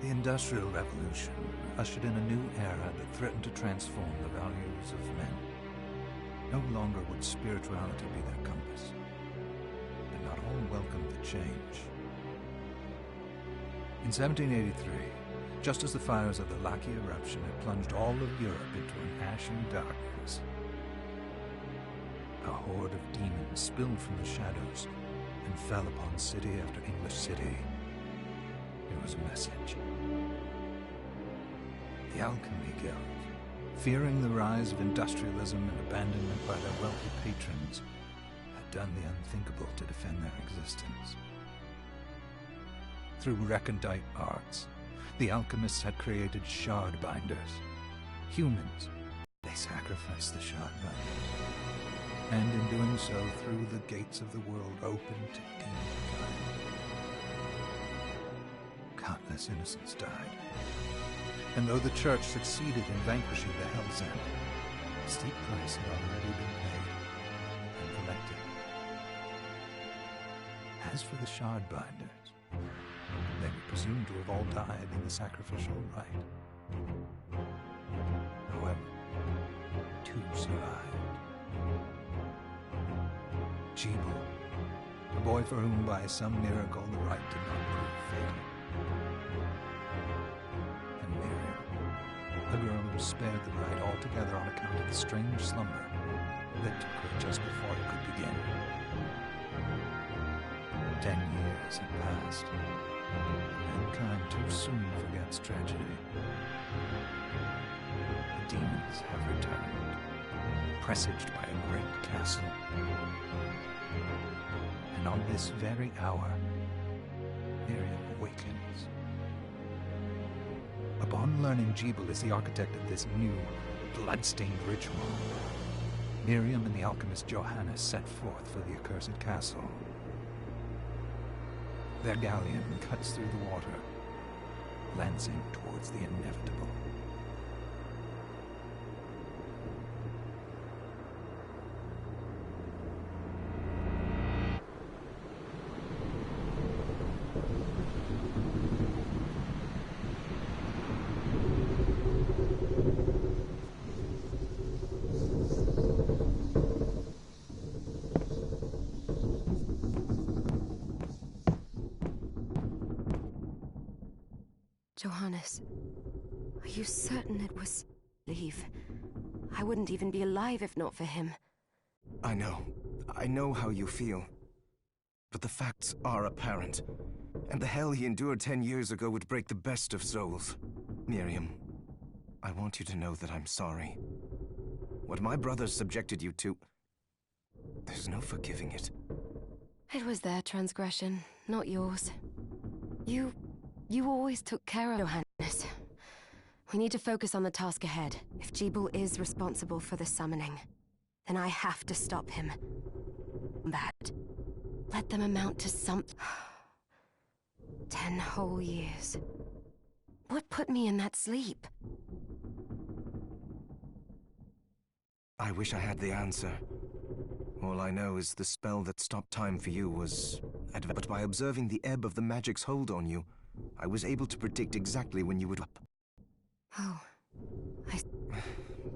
The Industrial Revolution ushered in a new era that threatened to transform the values of men. No longer would spirituality be their compass, but not all welcomed the change. In 1783, just as the fires of the Laki eruption had plunged all of Europe into an ashen darkness, a horde of demons spilled from the shadows and fell upon city after English city. It was a message. The Alchemy Guild, fearing the rise of industrialism and abandonment by their wealthy patrons, had done the unthinkable to defend their existence. Through recondite arts, the alchemists had created shard binders. Humans, they sacrificed the shard binders, and in doing so threw the gates of the world open to demonkind. Countless innocents died. And though the Church succeeded in vanquishing the Hell's End, a steep price had already been paid and collected. As for the shard binders, they were presumed to have all died in the sacrificial rite. However, two survived. Jebel, a boy for whom by some miracle the rite did not prove fatal. And Miriam, a girl who was spared the rite altogether on account of the strange slumber that took her just before it could begin. 10 years had passed. Mankind too soon forgets tragedy. The demons have returned, presaged by a great castle. And on this very hour, Miriam awakens. Upon learning Jebel is the architect of this new, blood-stained ritual, Miriam and the alchemist Johannes set forth for the accursed castle. Their galleon cuts through the water, lancing towards the inevitable. Johannes, are you certain it was... Leave? I wouldn't even be alive if not for him. I know how you feel. But the facts are apparent. And the hell he endured 10 years ago would break the best of souls. Miriam, I want you to know that I'm sorry. What my brothers subjected you to... there's no forgiving it. It was their transgression, not yours. You always took care of Johannes. We need to focus on the task ahead. If Jebel is responsible for the summoning, then I have to stop him. That. Let them amount to something. 10 whole years. What put me in that sleep? I wish I had the answer. All I know is the spell that stopped time for you was... But by observing the ebb of the magic's hold on you, I was able to predict exactly when you would... Oh,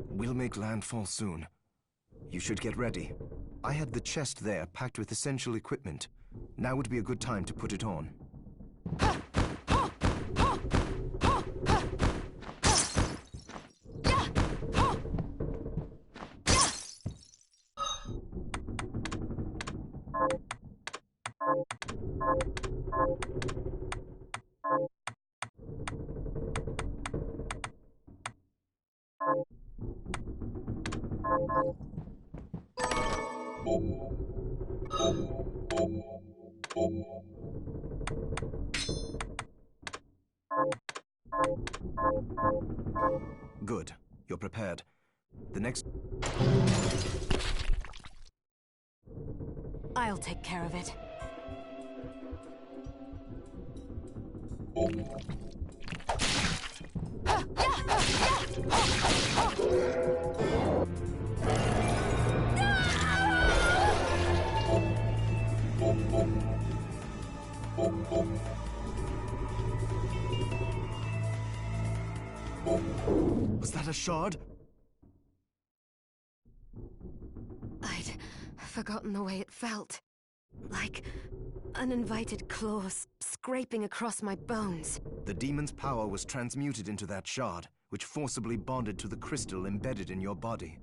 We'll make landfall soon. You should get ready. I had the chest there packed with essential equipment. Now would be a good time to put it on. Good. You're prepared. The next... I'll take care of it. Was that a shard? I'd forgotten the way it felt. Like uninvited claws scraping across my bones. The demon's power was transmuted into that shard, which forcibly bonded to the crystal embedded in your body.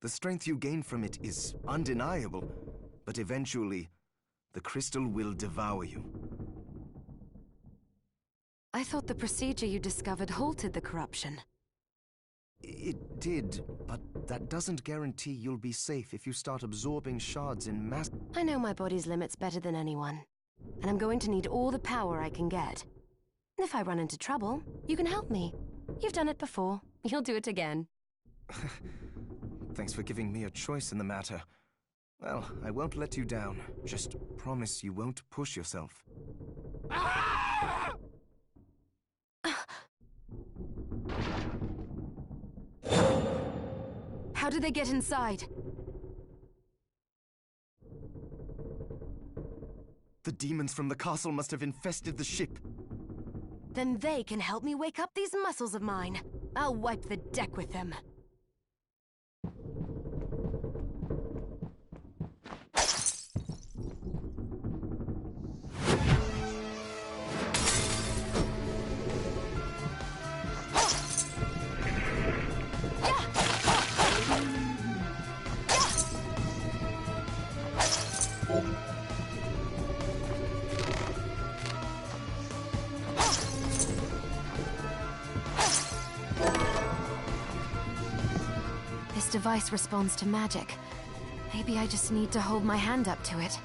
The strength you gain from it is undeniable, but eventually, the crystal will devour you. I thought the procedure you discovered halted the corruption. It did, but that doesn't guarantee you'll be safe if you start absorbing shards in mass... I know my body's limits better than anyone, and I'm going to need all the power I can get. And if I run into trouble, you can help me. You've done it before. You'll do it again. Thanks for giving me a choice in the matter. Well, I won't let you down. Just promise you won't push yourself. How did they get inside? The demons from the castle must have infested the ship. Then they can help me wake up these muscles of mine. I'll wipe the deck with them. This device responds to magic. Maybe I just need to hold my hand up to it.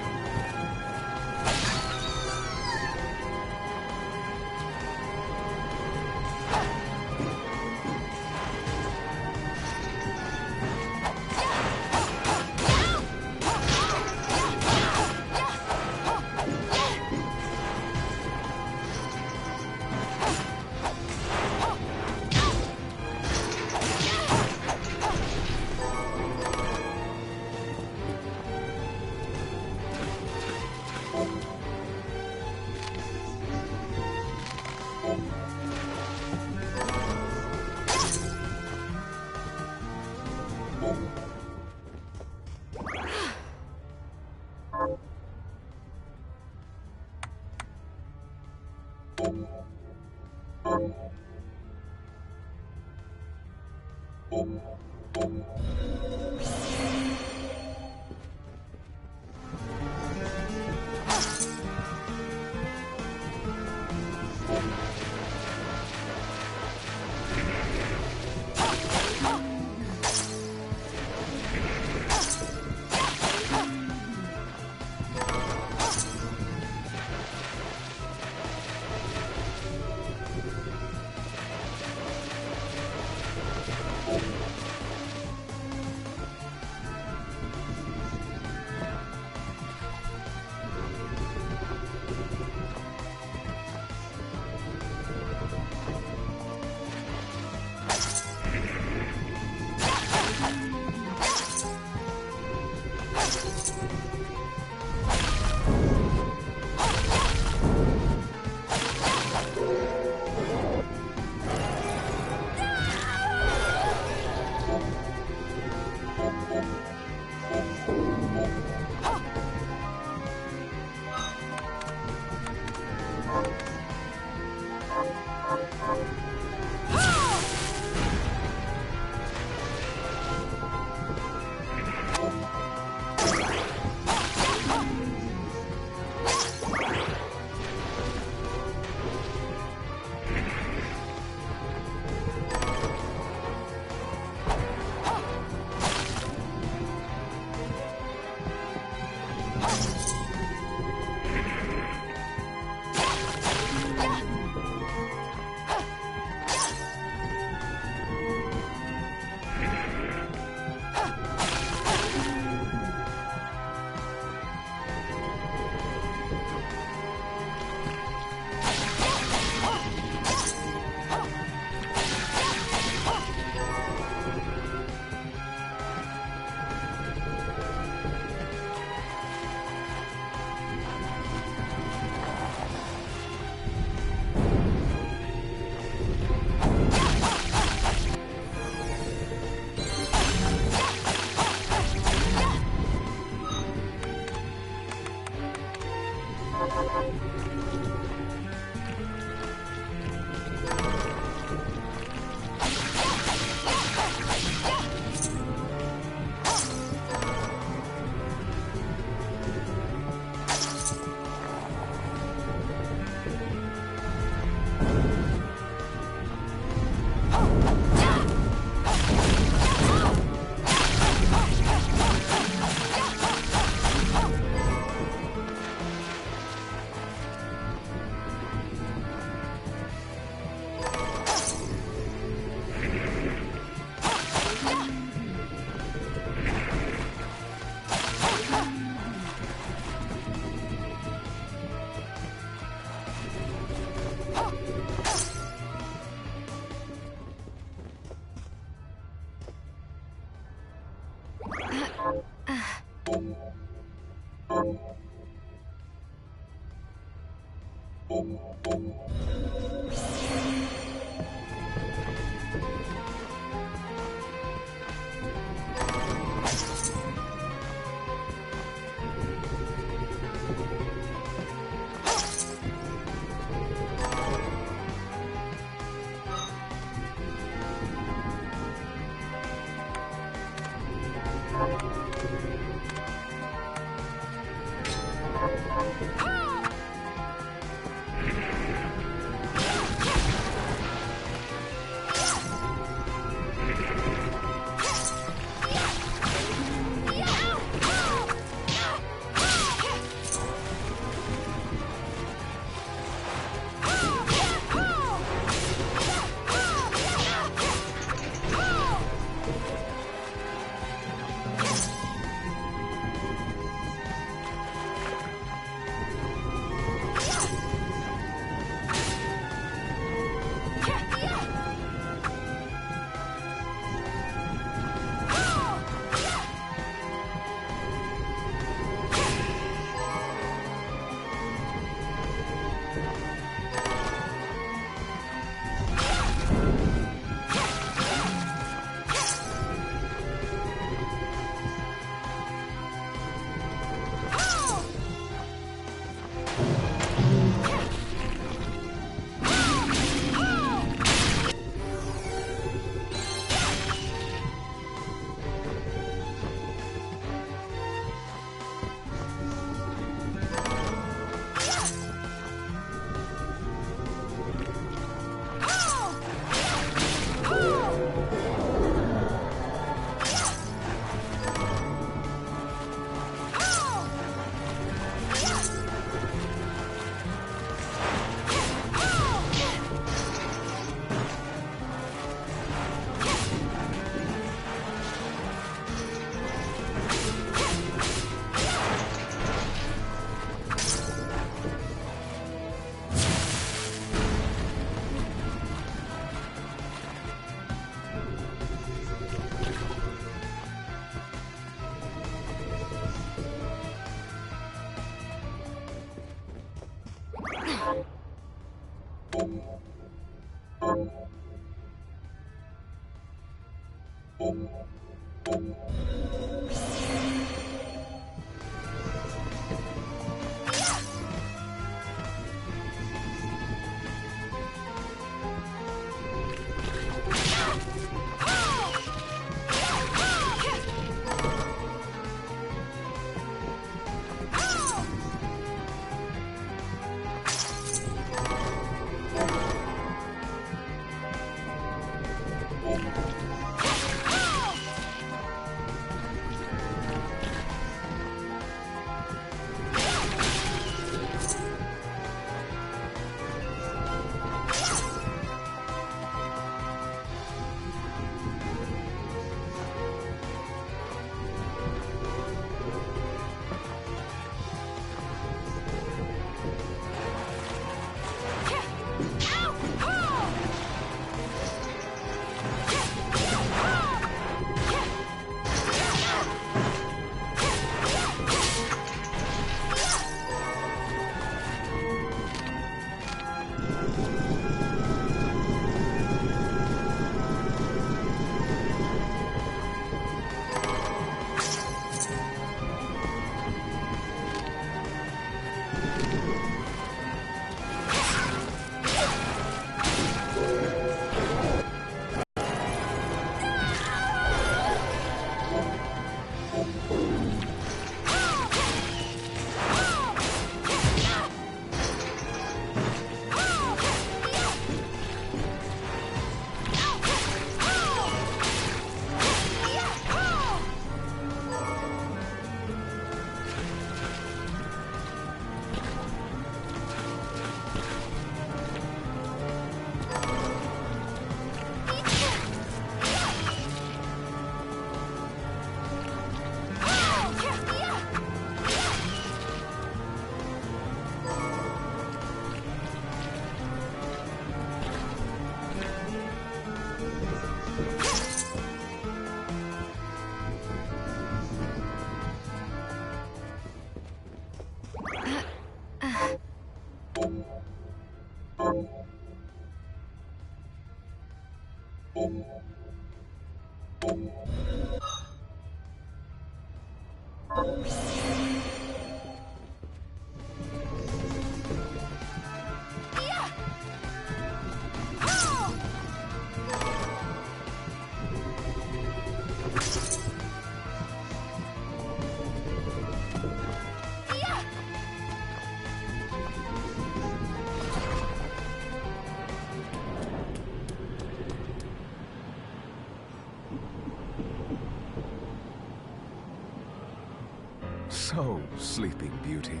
So, Sleeping Beauty,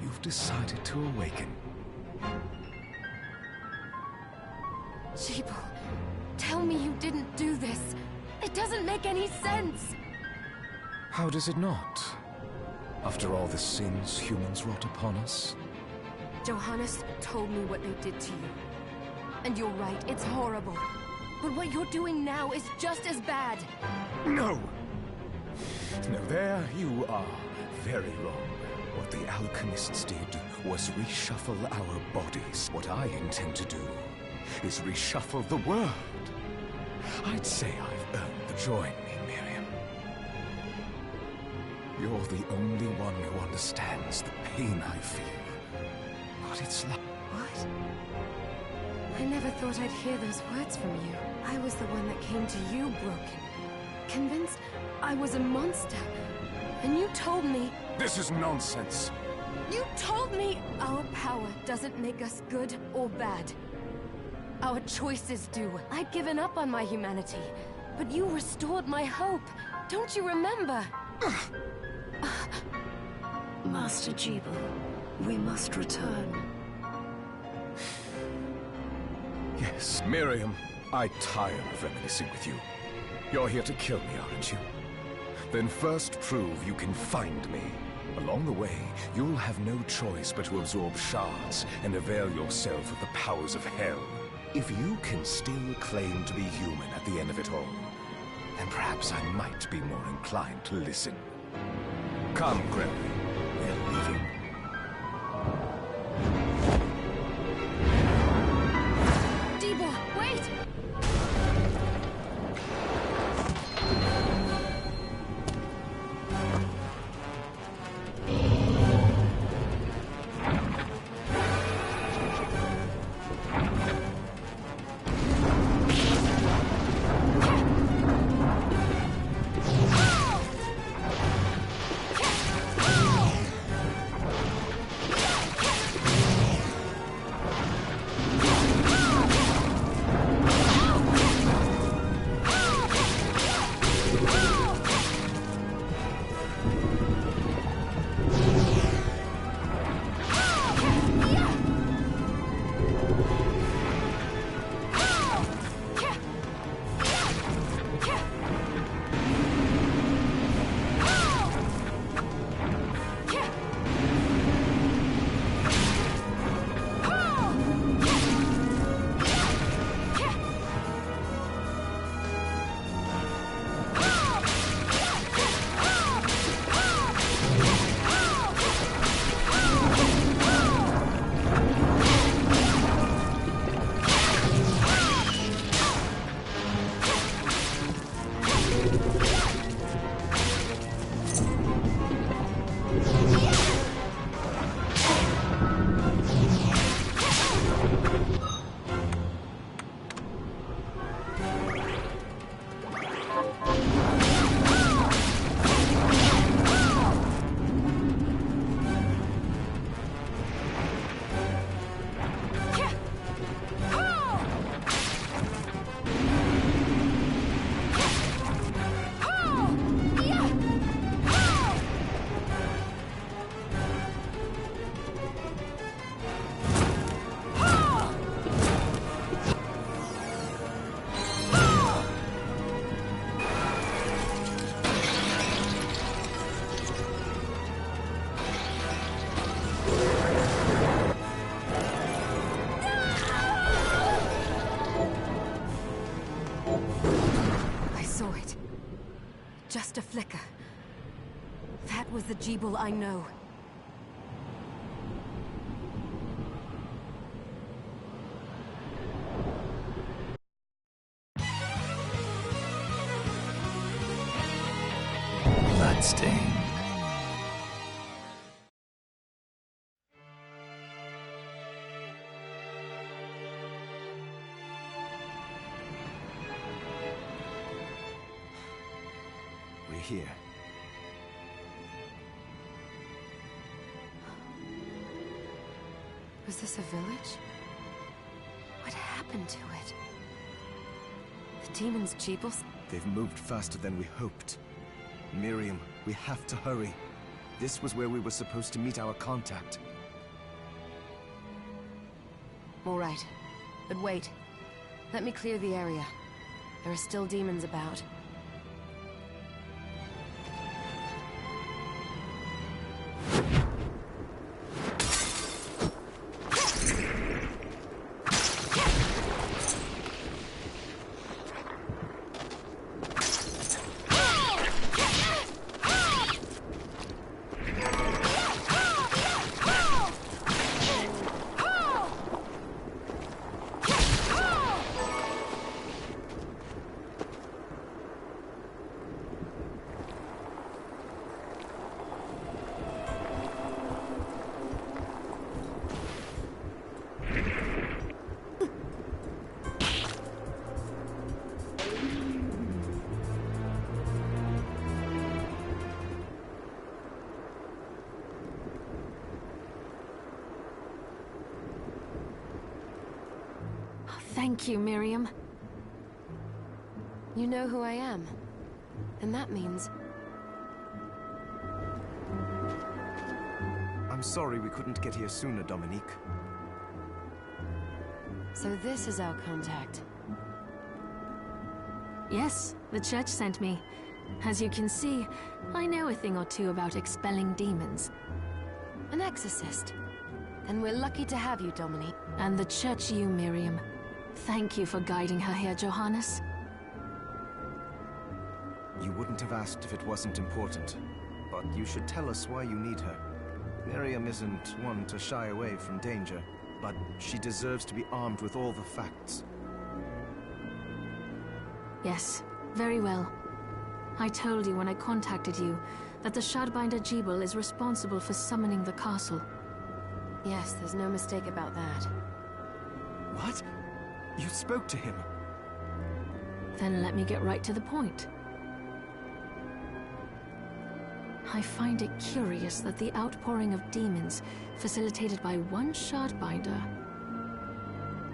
you've decided to awaken. Jeeble, tell me you didn't do this. It doesn't make any sense. How does it not? After all the sins humans wrought upon us? Johannes told me what they did to you. And you're right, it's horrible. But what you're doing now is just as bad. No! No, there you are very wrong. What the alchemists did was reshuffle our bodies. What I intend to do is reshuffle the world. I'd say I've earned the join me, Miriam. You're the only one who understands the pain I feel. What it's like. What? I never thought I'd hear those words from you. I was the one that came to you broken. Convinced I was a monster. And you told me... This is nonsense. You told me our power doesn't make us good or bad. Our choices do. I'd given up on my humanity, but you restored my hope. Don't you remember? Master Jeeble, we must return. Yes, Miriam, I tire of reminiscing with you. You're here to kill me, aren't you? Then first prove you can find me. Along the way, you'll have no choice but to absorb shards and avail yourself of the powers of hell. If you can still claim to be human at the end of it all, then perhaps I might be more inclined to listen. Come, Gregory. We're leaving. Jeeble, wait! Just a flicker. That was the Jeeble I know. here. Was this a village? What happened to it? The demons, Jeebles? They've moved faster than we hoped. Miriam, we have to hurry. This was where we were supposed to meet our contact. All right. But wait. Let me clear the area. There are still demons about. Thank you, Miriam. You know who I am. And that means... I'm sorry we couldn't get here sooner, Dominique. So this is our contact. Yes, the church sent me. As you can see, I know a thing or two about expelling demons. An exorcist. And we're lucky to have you, Dominique. And the church you, Miriam. Thank you for guiding her here, Johannes. You wouldn't have asked if it wasn't important, but you should tell us why you need her. Miriam isn't one to shy away from danger, but she deserves to be armed with all the facts. Yes, very well. I told you when I contacted you that the Shardbinder Jeeble is responsible for summoning the castle. Yes, there's no mistake about that. What? You spoke to him? Then let me get right to the point. I find it curious that the outpouring of demons, facilitated by one Shardbinder,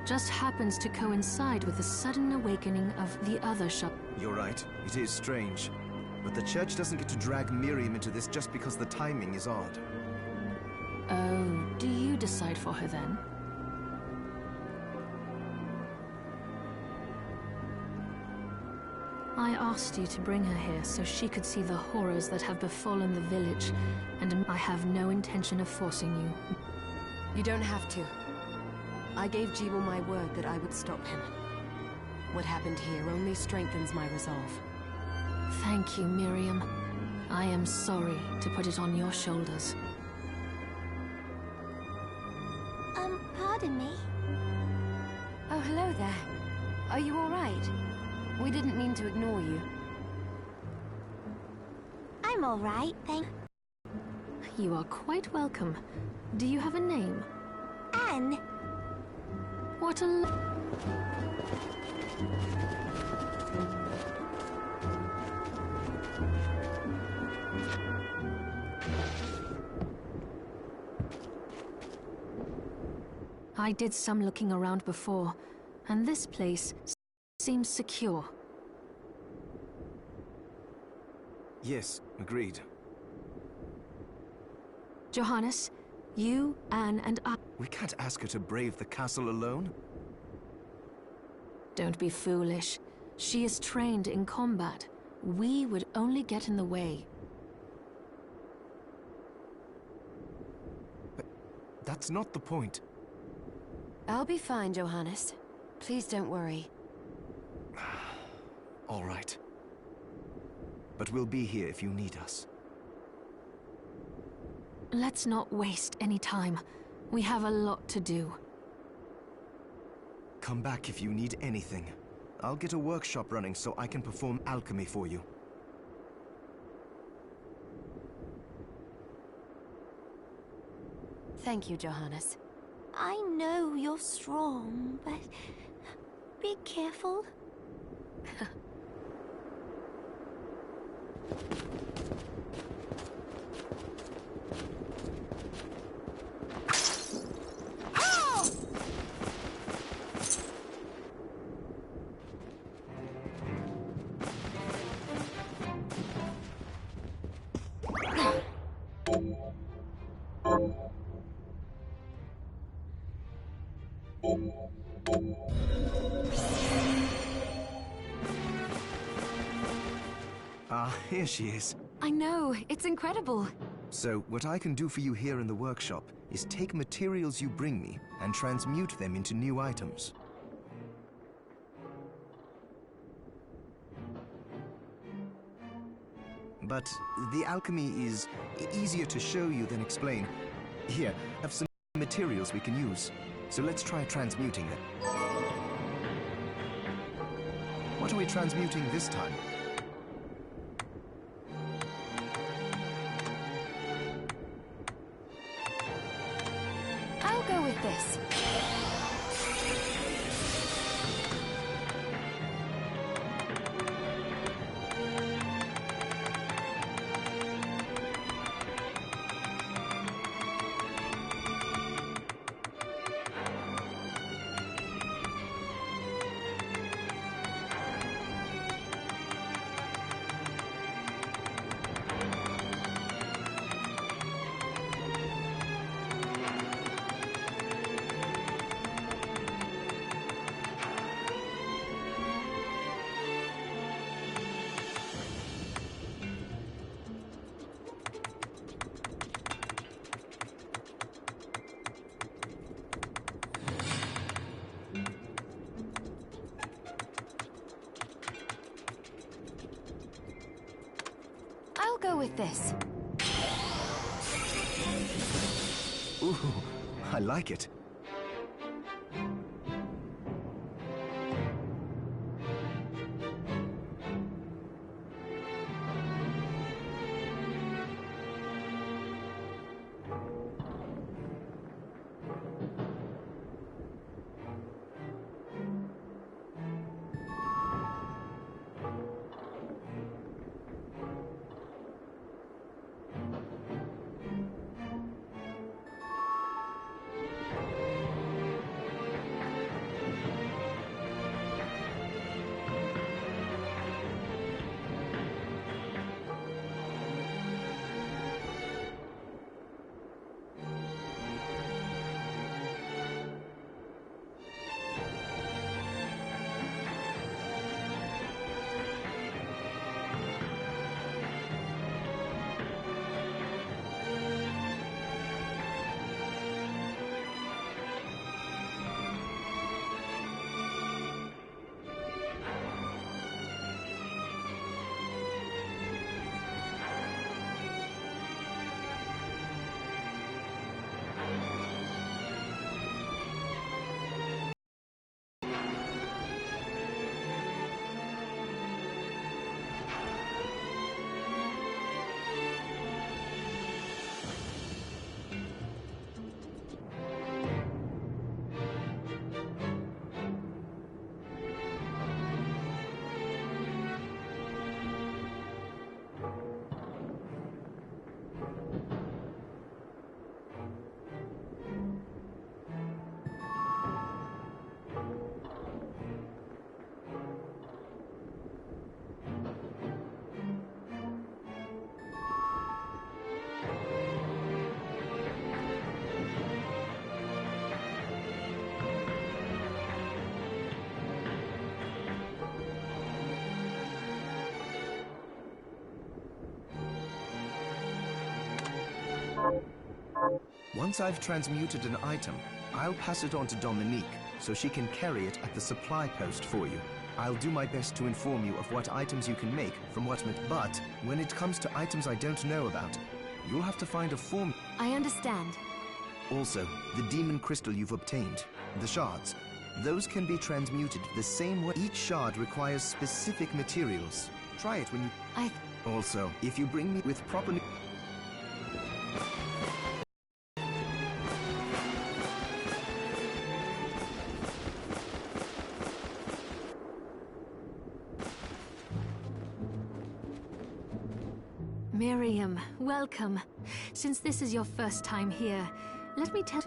just happens to coincide with the sudden awakening of the other Shard... You're right, it is strange. But the church doesn't get to drag Miriam into this just because the timing is odd. Oh, do you decide for her then? I asked you to bring her here so she could see the horrors that have befallen the village, and I have no intention of forcing you. You don't have to. I gave Jeeble my word that I would stop him. What happened here only strengthens my resolve. Thank you, Miriam. I am sorry to put it on your shoulders. Pardon me? Oh, hello there. Are you all right? We didn't mean to ignore you. I'm all right, thank... You are quite welcome. Do you have a name? Anne. What a... I did some looking around before, and this place seems secure. Yes, agreed. Johannes, you, Anne, and I... We can't ask her to brave the castle alone. Don't be foolish. She is trained in combat. We would only get in the way. But that's not the point. I'll be fine, Johannes. Please don't worry. All right. But we'll be here if you need us. Let's not waste any time. We have a lot to do. Come back if you need anything. I'll get a workshop running so I can perform alchemy for you. Thank you, Johannes. I know you're strong, but... be careful. Ah, here she is. I know, it's incredible. So, what I can do for you here in the workshop is take materials you bring me and transmute them into new items. But the alchemy is easier to show you than explain. Here, have some materials we can use. So let's try transmuting them. What are we transmuting this time? I'll go with this. I'll go with this. Ooh, I like it. Once I've transmuted an item, I'll pass it on to Dominique, so she can carry it at the supply post for you. I'll do my best to inform you of what items you can make from what but when it comes to items I don't know about, you'll have to find a form. I understand. Also, the demon crystal you've obtained, the shards, those can be transmuted the same way. Each shard requires specific materials. Try it when you... Also, if you bring me with proper... Miriam, welcome. Since this is your first time here, let me tell...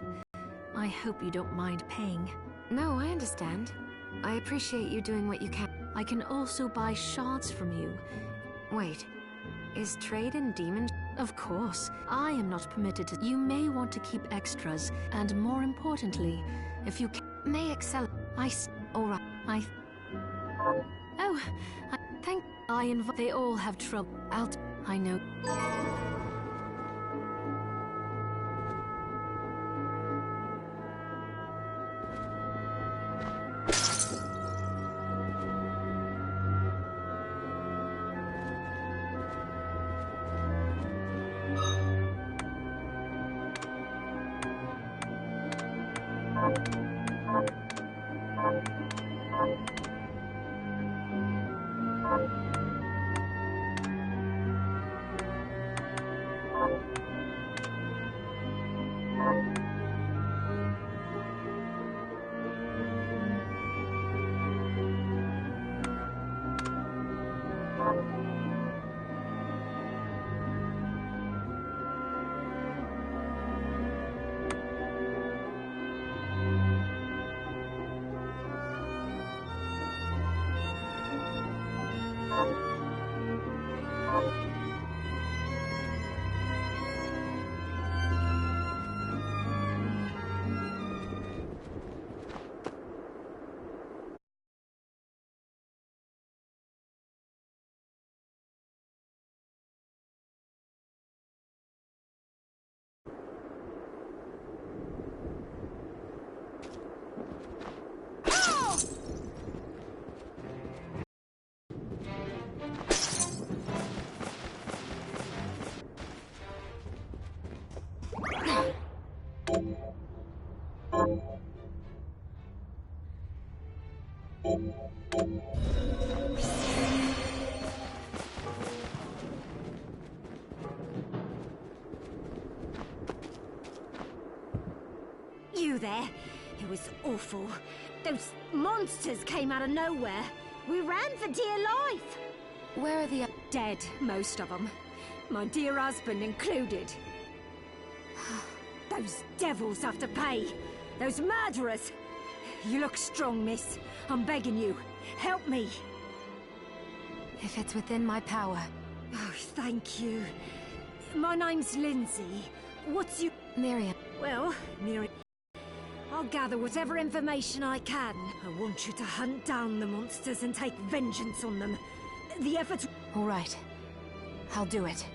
I hope you don't mind paying. No, I understand. I appreciate you doing what you can. I can also buy shards from you. Wait, is trade in demon... Of course, I am not permitted to... You may want to keep extras, and more importantly, if you can... may excel. All right. Oh, they all have trouble. I know. You there? It was awful. Those monsters came out of nowhere. We ran for dear life. Where are the... Dead, most of them. My dear husband included. Those devils have to pay. Those murderers. You look strong, miss. I'm begging you. Help me. If it's within my power. Oh, thank you. My name's Lindsay. What's you... Miriam. Well, Miriam... I'll gather whatever information I can. I want you to hunt down the monsters and take vengeance on them. The effort... All right. I'll do it.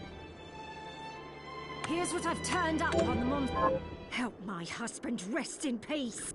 Here's what I've turned up on the monster. Help my husband rest in peace.